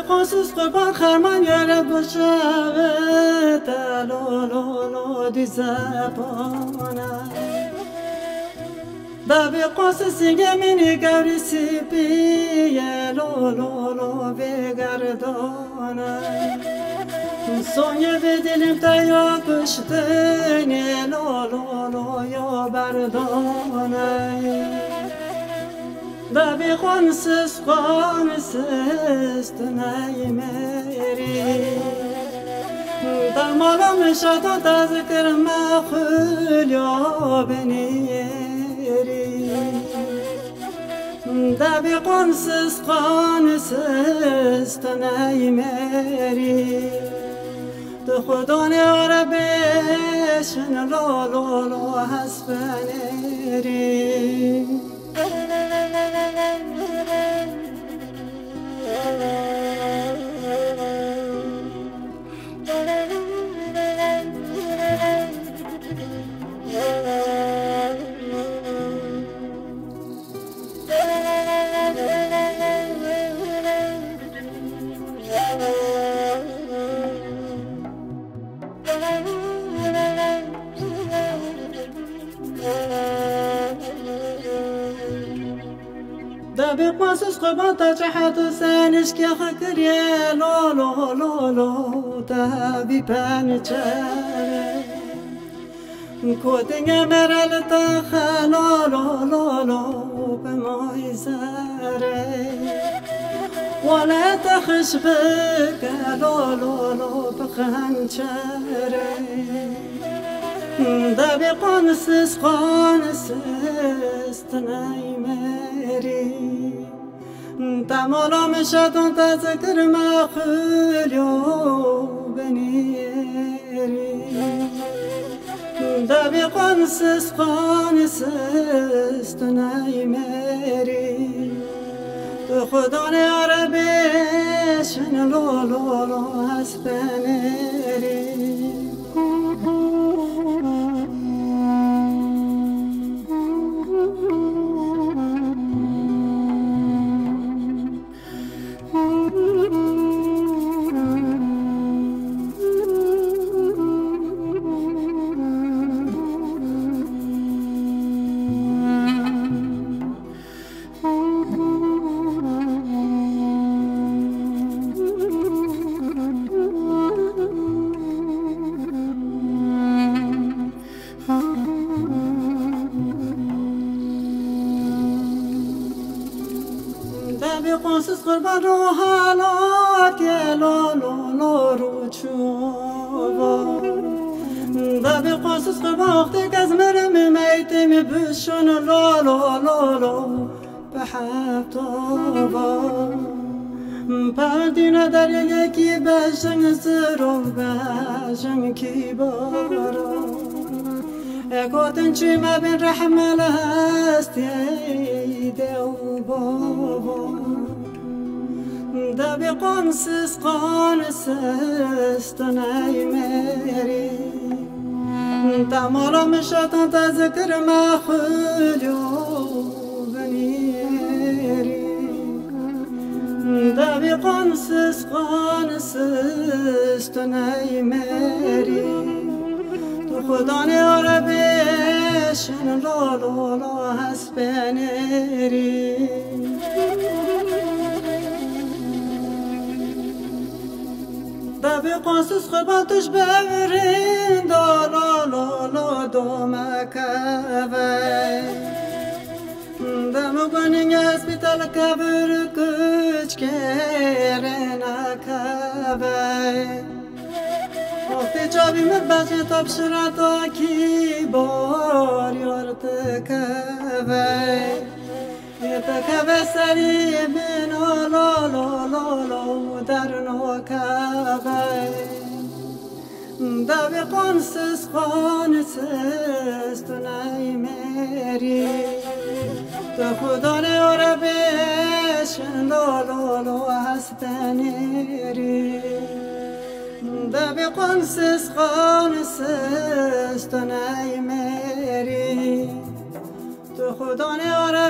بخصوص قربان خرمان یاره بشوه تلولولو دی زبانه بخصوص سینگه منی گوری سیپیه لولولو بگردانه سونیه به دلیم تا یا کشتنه لولولو یا بردانه بابی خونسز تنایمری دمالم شاد تذکر مخلیا بنیری بابی خونسز تنایمری تو خدا نیاره بشن لولولو حسبنری دابي قاسس قبطة جحت سانش كي خكر يا لولو لولو دابي بانجاري كوتنيا مرال تاخا لولو لولو بموي زاري ولا تخش بك لولو لولو بخنجاري دابي قانسس تنايمري تمالا مشتون تذكر مخليو بنيري دابي قانسس تنايمري خداني عربي شن لولو هسبنيري قاسس قربان رو حالات یه لولو رو چوبا دابی قاسس قربان وقتی که از مرمی میتیم بشون لولو به حبتوبا پردین در یکی بشن زرو بشن کی بارو اکوتن چی مبین رحمل هست یه و بابا دابي قانسس تنايمري تمالا مشتون تذكر مخليو بنيري دابي قانسس تنايمري تو خداني عربي شن لولو هسبنيري دابي قاسس خرباتش بورين دولو دومكاوي دمو قنين اسبيتال كابر كوچ كيرنا كاوي وقتی جابي مباشي تبشراتا كي بار يارتكاوي تكبسري من لا لا لا لا درنو كبي دبي قنص قانسس تناي ميري تخداني وربيش لا لا لا هستنيري دبي قنص قانسس تناي ميري تو خدا ناره